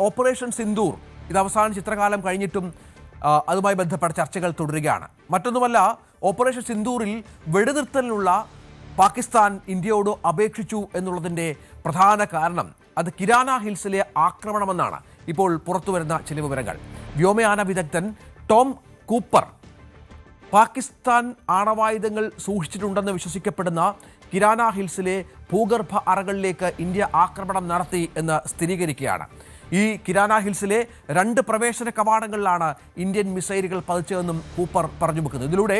Operation Sindoor ഇത് അവസാനിച്ച് ഇത്രകാലം കഴിഞ്ഞിട്ടും അതുമായി ബന്ധപ്പെട്ട ചർച്ചകൾ തുടരുകയാണ്. മറ്റൊന്നുമല്ല, ഓപ്പറേഷൻ സിന്ദൂറിൽ വെടിനിർത്തലിനുള്ള പാകിസ്ഥാൻ ഇന്ത്യയോട് അപേക്ഷിച്ചു എന്നുള്ളതിൻ്റെ പ്രധാന കാരണം അത് കിരാന ഹിൽസിലെ ആക്രമണമെന്നാണ് ഇപ്പോൾ പുറത്തുവരുന്ന ചില വിവരങ്ങൾ. വ്യോമയാന വിദഗ്ധൻ ടോം കൂപ്പർ പാകിസ്ഥാൻ ആണവായുധങ്ങൾ സൂക്ഷിച്ചിട്ടുണ്ടെന്ന് വിശ്വസിക്കപ്പെടുന്ന കിരാന ഹിൽസിലെ ഭൂഗർഭ അറകളിലേക്ക് ഇന്ത്യ ആക്രമണം നടത്തി എന്ന് സ്ഥിരീകരിക്കുകയാണ്. ഈ കിരാന ഹിൽസിലെ 2 പ്രവേശന കവാടങ്ങളിലാണ് ഇന്ത്യൻ മിസൈലുകൾ പതിച്ചതെന്നും കൂപ്പർ പറഞ്ഞു വെക്കുന്നത്. ഇതിലൂടെ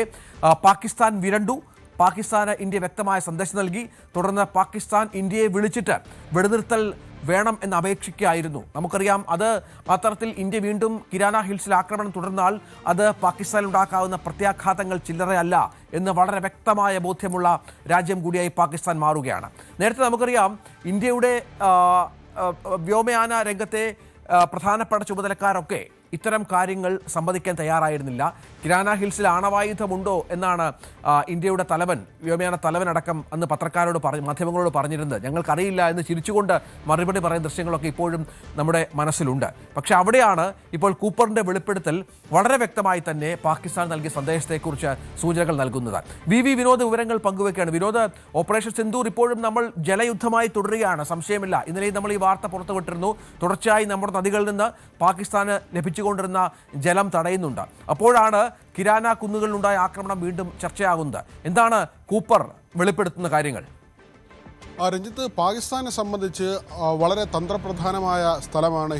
പാകിസ്ഥാൻ വിരണ്ടു. പാകിസ്ഥാന് ഇന്ത്യ വ്യക്തമായ സന്ദേശം നൽകി. തുടർന്ന് പാകിസ്ഥാൻ ഇന്ത്യയെ വിളിച്ചിട്ട് വെടിനിർത്തൽ വേണം എന്ന് അപേക്ഷിക്കുകയായിരുന്നു. നമുക്കറിയാം, അത് അത്തരത്തിൽ ഇന്ത്യ വീണ്ടും കിരാന ഹിൽസിൽ ആക്രമണം തുടർന്നാൽ അത് പാകിസ്ഥാനിൽ ഉണ്ടാക്കാവുന്ന പ്രത്യാഘാതങ്ങൾ ചില്ലറയല്ല എന്ന് വളരെ വ്യക്തമായ ബോധ്യമുള്ള രാജ്യം കൂടിയായി പാകിസ്ഥാൻ മാറുകയാണ്. നേരത്തെ നമുക്കറിയാം, ഇന്ത്യയുടെ വ്യോമയാന രംഗത്തെ പ്രധാനപ്പെട്ട ചുമതലക്കാരൊക്കെ ഇത്തരം കാര്യങ്ങൾ സമ്മതിക്കാൻ തയ്യാറായിരുന്നില്ല. കിരാന ഹിൽസിൽ ആണവായുധമുണ്ടോ എന്നാണ് ഇന്ത്യയുടെ തലവൻ, വ്യോമയാന തലവനടക്കം അന്ന് പത്രക്കാരോട് മാധ്യമങ്ങളോട് പറഞ്ഞിരുന്നത്. ഞങ്ങൾക്കറിയില്ല എന്ന് ചിരിച്ചുകൊണ്ട് മറുപടി പറയുന്ന ദൃശ്യങ്ങളൊക്കെ ഇപ്പോഴും നമ്മുടെ മനസ്സിലുണ്ട്. പക്ഷേ അവിടെയാണ് ഇപ്പോൾ കൂപ്പറിൻ്റെ വെളിപ്പെടുത്തൽ വളരെ വ്യക്തമായി തന്നെ പാകിസ്ഥാൻ നൽകിയ സന്ദേശത്തെക്കുറിച്ച് സൂചനകൾ നൽകുന്നത്. വി വിനോദ് വിവരങ്ങൾ പങ്കുവെക്കുകയാണ്. വിനോദ്, ഓപ്പറേഷൻ സിന്ദൂർ ഇപ്പോഴും നമ്മൾ ജലയുദ്ധമായി തുടരുകയാണ്, സംശയമില്ല. ഇന്നലെയും നമ്മൾ ഈ വാർത്ത പുറത്തുവിട്ടിരുന്നു. തുടർച്ചയായി നമ്മുടെ നദികളിൽ നിന്ന് പാകിസ്ഥാന് ലഭിച്ചുകൊണ്ടിരുന്ന ജലം തടയുന്നുണ്ട്. അപ്പോഴാണ് കിരാന കുന്നുകളിലുണ്ടായ ആക്രമണം വീണ്ടും ചർച്ചയാകുന്നത്. എന്താണ് കൂപ്പർ വെളിപ്പെടുത്തുന്ന കാര്യങ്ങൾ? രഞ്ജിത്ത്, പാകിസ്ഥാനെ സംബന്ധിച്ച് വളരെ തന്ത്രപ്രധാനമായ സ്ഥലമാണ്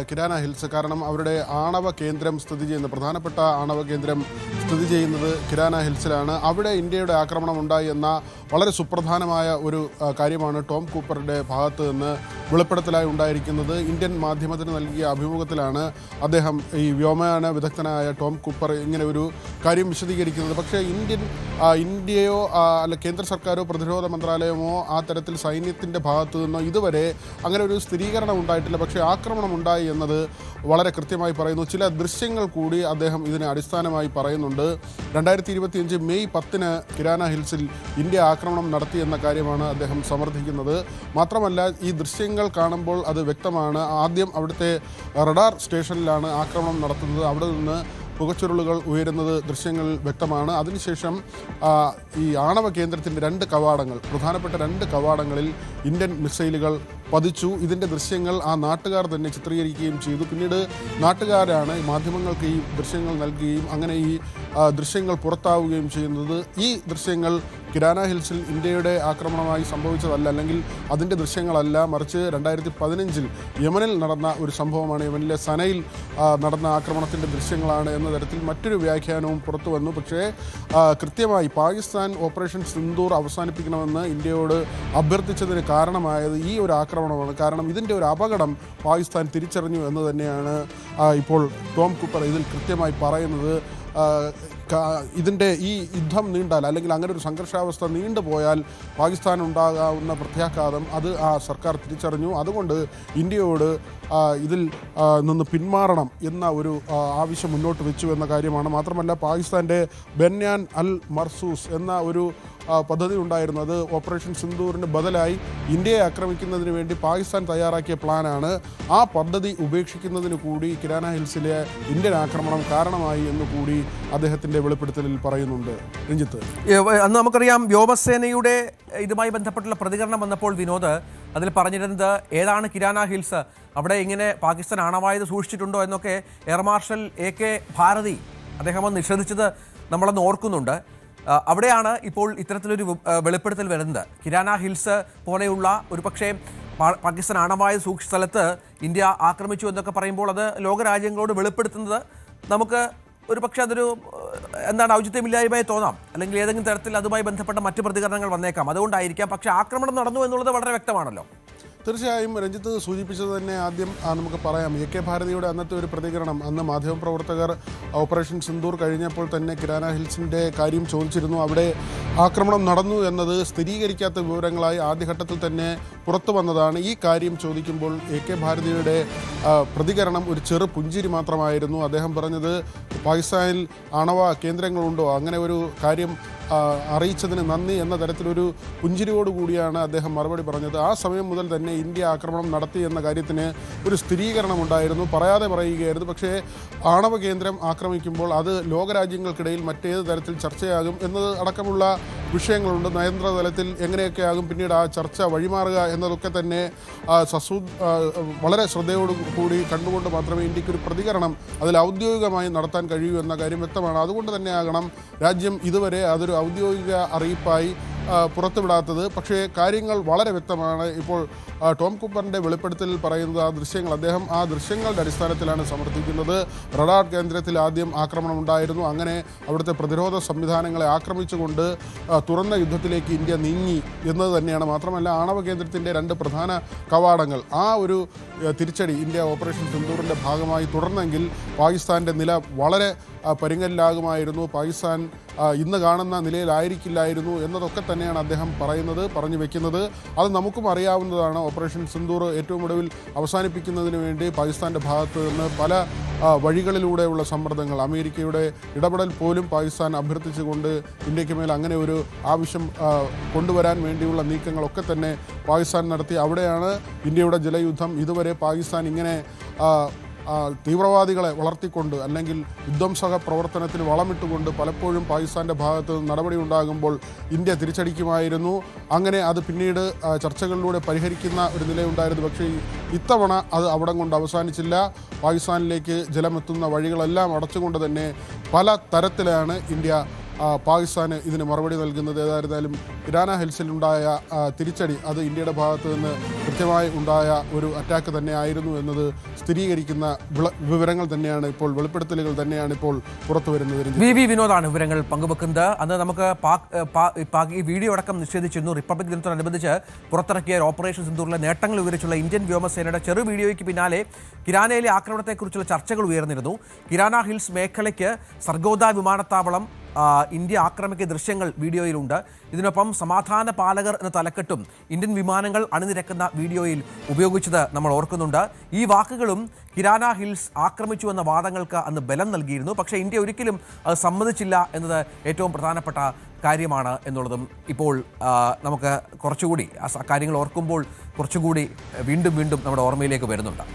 കിരാന ഹിൽസ്. കാരണം അവരുടെ ആണവ കേന്ദ്രം സ്ഥിതി ചെയ്യുന്നത്, പ്രധാനപ്പെട്ട ആണവ കേന്ദ്രം സ്ഥിതി ചെയ്യുന്നത് കിരാന ഹിൽസിലാണ്. അവിടെ ഇന്ത്യയുടെ ആക്രമണം ഉണ്ടായി എന്ന വളരെ സുപ്രധാനമായ ഒരു കാര്യമാണ് ടോം കൂപ്പറുടെ ഭാഗത്ത് നിന്ന് വെളിപ്പെടുത്തലായി ഉണ്ടായിരിക്കുന്നത്. ഇന്ത്യൻ മാധ്യമത്തിന് നൽകിയ അഭിമുഖത്തിലാണ് അദ്ദേഹം, ഈ വ്യോമയാന വിദഗ്ധനായ ടോം കൂപ്പർ, ഇങ്ങനെ ഒരു കാര്യം വിശദീകരിക്കുന്നത്. പക്ഷേ ഇന്ത്യയോ അല്ല കേന്ദ്ര സർക്കാരോ പ്രതിരോധ മന്ത്രാലയമോ ആ തരത്തിൽ സൈന്യത്തിൻ്റെ ഭാഗത്തു നിന്നോ ഇതുവരെ അങ്ങനെ ഒരു സ്ഥിരീകരണം ഉണ്ടായിട്ടില്ല. പക്ഷേ ആക്രമണം ഉണ്ടായി എന്നത് വളരെ കൃത്യമായി പറയുന്നു. ചില ദൃശ്യങ്ങൾ കൂടി അദ്ദേഹം ഇതിനെ അടിസ്ഥാനമായി പറയുന്നുണ്ട്. 2025 മെയ് 10 കിരാന ഹിൽസിൽ ഇന്ത്യ ആക്രമണം നടത്തി എന്ന കാര്യമാണ് അദ്ദേഹം സമർത്ഥിക്കുന്നത്. മാത്രമല്ല, ഈ ദൃശ്യങ്ങൾ കാണുമ്പോൾ അത് വ്യക്തമാണ്. ആദ്യം അവിടുത്തെ റഡാർ സ്റ്റേഷനിലാണ് ആക്രമണം നടത്തുന്നത്. അവിടെ നിന്ന് പുകച്ചുരുളുകൾ ഉയരുന്നത് ദൃശ്യങ്ങളിൽ വ്യക്തമാണ്. അതിനുശേഷം ഈ ആണവ കേന്ദ്രത്തിൻ്റെ 2 കവാടങ്ങൾ, പ്രധാനപ്പെട്ട 2 കവാടങ്ങളിൽ ഇന്ത്യൻ മിസൈലുകൾ പതിച്ചു. ഇതിൻ്റെ ദൃശ്യങ്ങൾ ആ നാട്ടുകാർ തന്നെ ചിത്രീകരിക്കുകയും ചെയ്തു. പിന്നീട് നാട്ടുകാരാണ് മാധ്യമങ്ങൾക്ക് ഈ ദൃശ്യങ്ങൾ നൽകുകയും അങ്ങനെ ഈ ദൃശ്യങ്ങൾ പുറത്താവുകയും ചെയ്യുന്നത്. ഈ ദൃശ്യങ്ങൾ കിരാന ഹിൽസിൽ ഇന്ത്യയുടെ ആക്രമണമായി സംഭവിച്ചതല്ല, അല്ലെങ്കിൽ അതിൻ്റെ ദൃശ്യങ്ങളല്ല, മറിച്ച് 2015 യമനിൽ നടന്ന ഒരു സംഭവമാണ്. യമനിലെ സനയിൽ നടന്ന ആക്രമണത്തിൻ്റെ ദൃശ്യങ്ങളാണ് എന്ന തരത്തിൽ മറ്റൊരു വ്യാഖ്യാനവും പുറത്തു വന്നു. പക്ഷേ കൃത്യമായി പാകിസ്ഥാൻ ഓപ്പറേഷൻ സിന്ദൂർ അവസാനിപ്പിക്കണമെന്ന് ഇന്ത്യയോട് അഭ്യർത്ഥിച്ചതിന് കാരണമായത് ഈ ഒരു ആക്രമണമാണ്. കാരണം ഇതിൻ്റെ ഒരു അപകടം പാകിസ്ഥാൻ തിരിച്ചറിഞ്ഞു എന്ന് തന്നെയാണ് ഇപ്പോൾ ടോം കൂപ്പർ ഇതിൽ കൃത്യമായി പറയുന്നത്. ഇതിൻ്റെ ഈ യുദ്ധം നീണ്ടാൽ, അല്ലെങ്കിൽ അങ്ങനെ ഒരു സംഘർഷാവസ്ഥ നീണ്ടുപോയാൽ പാകിസ്ഥാൻ ഉണ്ടാകാവുന്ന പ്രത്യാഘാതം അത് ആ സർക്കാർ തിരിച്ചറിഞ്ഞു. അതുകൊണ്ട് ഇന്ത്യയോട് ഇതിൽ നിന്ന് പിന്മാറണം എന്ന ഒരു ആവശ്യം മുന്നോട്ട് വെച്ചു എന്ന കാര്യമാണ്. മാത്രമല്ല, പാകിസ്ഥാൻ്റെ ബെന്യാൻ അൽ മർസൂസ് എന്ന ഒരു പദ്ധതി ഉണ്ടായിരുന്നു. അത് ഓപ്പറേഷൻ സിന്ദൂറിന് ബദലായി ഇന്ത്യയെ ആക്രമിക്കുന്നതിന് വേണ്ടി പാകിസ്ഥാൻ തയ്യാറാക്കിയ പ്ലാനാണ്. ആ പദ്ധതി ഉപേക്ഷിക്കുന്നതിന് കൂടി കിരാന ഹിൽസിലെ ഇന്ത്യൻ ആക്രമണം കാരണമായി എന്ന് കൂടി അദ്ദേഹത്തിൻ്റെ വെളിപ്പെടുത്തലിൽ പറയുന്നുണ്ട്. രഞ്ജിത്ത്, അന്ന് നമുക്കറിയാം, വ്യോമസേനയുടെ ഇതുമായി ബന്ധപ്പെട്ടുള്ള പ്രതികരണം വന്നപ്പോൾ വിനോദ് അതിൽ പറഞ്ഞിരുന്നത് ഏതാണ് കിരാന ഹിൽസ്, അവിടെ ഇങ്ങനെ പാകിസ്ഥാൻ ആണവായുധം സൂക്ഷിച്ചിട്ടുണ്ടോ എന്നൊക്കെ എയർ മാർഷൽ AK ഭാരതി അദ്ദേഹം നിഷേധിച്ചത് നമ്മളന്ന് ഓർക്കുന്നുണ്ട്. അവിടെയാണ് ഇപ്പോൾ ഇത്തരത്തിലൊരു വെളിപ്പെടുത്തൽ വരുന്നത്. കിരാന ഹിൽസ് പോലെയുള്ള ഒരു പക്ഷേ പാകിസ്ഥാൻ ആണവായുധം സൂക്ഷിച്ച സ്ഥലത്ത് ഇന്ത്യ ആക്രമിച്ചു എന്നൊക്കെ പറയുമ്പോൾ അത് ലോകരാജ്യങ്ങളോട് വെളിപ്പെടുത്തുന്നത് നമുക്ക് ഒരു പക്ഷേ അതൊരു ഔചിത്യമില്ലായ്മയായി തോന്നാം, അല്ലെങ്കിൽ ഏതെങ്കിലും തരത്തിൽ അതുമായി ബന്ധപ്പെട്ട മറ്റ് പ്രതികരണങ്ങൾ വന്നേക്കാം. അതുകൊണ്ടായിരിക്കാം. പക്ഷേ ആക്രമണം നടന്നു എന്നുള്ളത് വളരെ വ്യക്തമാണല്ലോ. തീർച്ചയായും രഞ്ജിത്ത് സൂചിപ്പിച്ചത് തന്നെ ആദ്യം നമുക്ക് പറയാം. AK ഭാരതിയുടെ അന്നത്തെ ഒരു പ്രതികരണം, അന്ന് മാധ്യമപ്രവർത്തകർ ഓപ്പറേഷൻ സിന്ദൂർ കഴിഞ്ഞപ്പോൾ തന്നെ കിരാന ഹിൽസിൻ്റെ കാര്യം ചോദിച്ചിരുന്നു. അവിടെ ആക്രമണം നടന്നു എന്നത് സ്ഥിരീകരിക്കാത്ത വിവരങ്ങളായി ആദ്യഘട്ടത്തിൽ തന്നെ പുറത്തു വന്നതാണ്. ഈ കാര്യം ചോദിക്കുമ്പോൾ AK ഭാരതിയുടെ പ്രതികരണം ഒരു ചെറു പുഞ്ചിരി മാത്രമായിരുന്നു. അദ്ദേഹം പറഞ്ഞത് പാകിസ്ഥാനിൽ ആണവ കേന്ദ്രങ്ങളുണ്ടോ അങ്ങനെ ഒരു കാര്യം അറിയിച്ചതിന് നന്ദി എന്ന തരത്തിലൊരു പുഞ്ചിരിയോടുകൂടിയാണ് അദ്ദേഹം മറുപടി പറഞ്ഞത്. ആ സമയം മുതൽ തന്നെ ഇന്ത്യ ആക്രമണം നടത്തി എന്ന കാര്യത്തിന് ഒരു സ്ഥിരീകരണമുണ്ടായിരുന്നു, പറയാതെ പറയുകയായിരുന്നു. പക്ഷേ ആണവ കേന്ദ്രം ആക്രമിക്കുമ്പോൾ അത് ലോകരാജ്യങ്ങൾക്കിടയിൽ മറ്റേത് തരത്തിൽ ചർച്ചയാകും എന്നത് അടക്കമുള്ള വിഷയങ്ങളുണ്ട്. നയതന്ത്ര തലത്തിൽ എങ്ങനെയൊക്കെയാകും പിന്നീട് ആ ചർച്ച വഴിമാറുക എന്നതൊക്കെ തന്നെ വളരെ ശ്രദ്ധയോടുകൂടി കണ്ടുകൊണ്ട് മാത്രമേ ഇന്ത്യക്കൊരു പ്രതികരണം അതിൽ ഔദ്യോഗികമായി നടത്താൻ കഴിയൂ എന്ന കാര്യം വ്യക്തമാണ്. അതുകൊണ്ട് തന്നെയാകണം രാജ്യം ഇതുവരെ അതൊരു ഔദ്യോഗിക അറിയിപ്പായി പുറത്തുവിടാത്തത്. പക്ഷേ കാര്യങ്ങൾ വളരെ വ്യക്തമാണ്. ഇപ്പോൾ ടോം കൂപ്പറിൻ്റെ വെളിപ്പെടുത്തലിൽ പറയുന്നത് അദ്ദേഹം ആ ദൃശ്യങ്ങളുടെ അടിസ്ഥാനത്തിലാണ് സമർത്ഥിക്കുന്നത്. റഡാർ കേന്ദ്രത്തിൽ ആദ്യം ആക്രമണം ഉണ്ടായിരുന്നു, അങ്ങനെ അവിടുത്തെ പ്രതിരോധ സംവിധാനങ്ങളെ ആക്രമിച്ചുകൊണ്ട് തുറന്ന യുദ്ധത്തിലേക്ക് ഇന്ത്യ നീങ്ങി എന്നത് തന്നെയാണ്. മാത്രമല്ല ആണവ കേന്ദ്രത്തിൻ്റെ 2 പ്രധാന കവാടങ്ങൾ ആ ഒരു തിരിച്ചടി ഇന്ത്യ ഓപ്പറേഷൻ സിന്ദൂറിൻ്റെ ഭാഗമായി തുടർന്നെങ്കിൽ പാകിസ്ഥാൻ്റെ നില വളരെ പരിങ്ങലിലാകുമായിരുന്നു. പാകിസ്ഥാൻ ഇന്ന് കാണുന്ന നിലയിലായിരിക്കില്ലായിരുന്നു എന്നതൊക്കെ തന്നെയാണ് അദ്ദേഹം പറഞ്ഞു വെക്കുന്നത്. അത് നമുക്കും അറിയാവുന്നതാണ്. ഓപ്പറേഷൻ സിന്ദൂർ ഏറ്റവും ഒടുവിൽ അവസാനിപ്പിക്കുന്നതിന് വേണ്ടി പാകിസ്ഥാൻ്റെ ഭാഗത്ത് നിന്ന് പല വഴികളിലൂടെയുള്ള സമ്മർദ്ദങ്ങൾ, അമേരിക്കയുടെ ഇടപെടൽ പോലും പാകിസ്ഥാൻ അഭ്യർത്ഥിച്ചുകൊണ്ട് ഇന്ത്യക്ക് മേൽ അങ്ങനെ ഒരു ആവശ്യം കൊണ്ടുവരാൻ വേണ്ടിയുള്ള നീക്കങ്ങളൊക്കെ തന്നെ പാകിസ്ഥാൻ നടത്തി. അവിടെയാണ് ഇന്ത്യയുടെ ജലയുദ്ധം. ഇതുവരെ പാകിസ്ഥാൻ ഇങ്ങനെ തീവ്രവാദികളെ വളർത്തിക്കൊണ്ട് അല്ലെങ്കിൽ വിധ്വംസക പ്രവർത്തനത്തിന് വളമിട്ടുകൊണ്ട് പലപ്പോഴും പാകിസ്ഥാൻ്റെ ഭാഗത്ത് നടപടി ഉണ്ടാകുമ്പോൾ ഇന്ത്യ തിരിച്ചടിക്കുമായിരുന്നു. അങ്ങനെ അത് പിന്നീട് ചർച്ചകളിലൂടെ പരിഹരിക്കുന്ന ഒരു നിലയുണ്ടായിരുന്നു. പക്ഷേ ഇത്തവണ അത് അവിടം കൊണ്ട് അവസാനിച്ചില്ല. പാകിസ്ഥാനിലേക്ക് ജലമെത്തുന്ന വഴികളെല്ലാം അടച്ചുകൊണ്ട് തന്നെ പല തരത്തിലാണ് ഇന്ത്യ പാകിസ്ഥാന് ഇതിന് മറുപടി നൽകുന്നത്. ഏതായിരുന്നാലും കിരാന ഹിൽസിലുണ്ടായ തിരിച്ചടി അത് ഇന്ത്യയുടെ ഭാഗത്ത് നിന്ന് കൃത്യമായി ഉണ്ടായ ഒരു അറ്റാക്ക് തന്നെ ആയിരുന്നു എന്നത് സ്ഥിരീകരിക്കുന്ന വിവരങ്ങൾ തന്നെയാണ് ഇപ്പോൾ, വെളിപ്പെടുത്തലുകൾ തന്നെയാണ് ഇപ്പോൾ പുറത്തു വരുന്നത്. വി വിനോദാണ് വിവരങ്ങൾ പങ്കുവെക്കുന്നത്. അന്ന് നമുക്ക് പാക് ഈ വീഡിയോ അടക്കം നിഷേധിച്ചിരുന്നു. റിപ്പബ്ലിക് ദിനത്തോടനുബന്ധിച്ച് പുറത്തിറക്കിയ ഓപ്പറേഷൻ സിന്ദൂറിലെ നേട്ടങ്ങൾ വിവരിച്ചുള്ള ഇന്ത്യൻ വ്യോമസേനയുടെ ചെറു വീഡിയോയ്ക്ക് പിന്നാലെ കിരാനയിലെ ആക്രമണത്തെക്കുറിച്ചുള്ള ചർച്ചകൾ ഉയർന്നിരുന്നു. കിരാന ഹിൽസ് മേഖലയ്ക്ക് സർഗോദ വിമാനത്താവളം ഇന്ത്യ ആക്രമിക്കുന്ന ദൃശ്യങ്ങൾ വീഡിയോയിലുണ്ട്. ഇതിനൊപ്പം സമാധാന പാലകർ എന്ന തലക്കെട്ടും ഇന്ത്യൻ വിമാനങ്ങൾ അണിനിരക്കുന്ന വീഡിയോയിൽ ഉപയോഗിച്ചത് നമ്മൾ ഓർക്കുന്നുണ്ട്. ഈ വാക്കുകളും കിരാന ഹിൽസ് ആക്രമിച്ചു എന്ന വാദങ്ങൾക്ക് അന്ന് ബലം നൽകിയിരുന്നു. പക്ഷേ ഇന്ത്യ ഒരിക്കലും അത് സമ്മതിച്ചില്ല എന്നത് ഏറ്റവും പ്രധാനപ്പെട്ട കാര്യമാണ് എന്നുള്ളതും ഇപ്പോൾ നമുക്ക് കുറച്ചുകൂടി ആ കാര്യങ്ങൾ ഓർക്കുമ്പോൾ കുറച്ചുകൂടി വീണ്ടും നമ്മുടെ ഓർമ്മയിലേക്ക് വരുന്നുണ്ട്.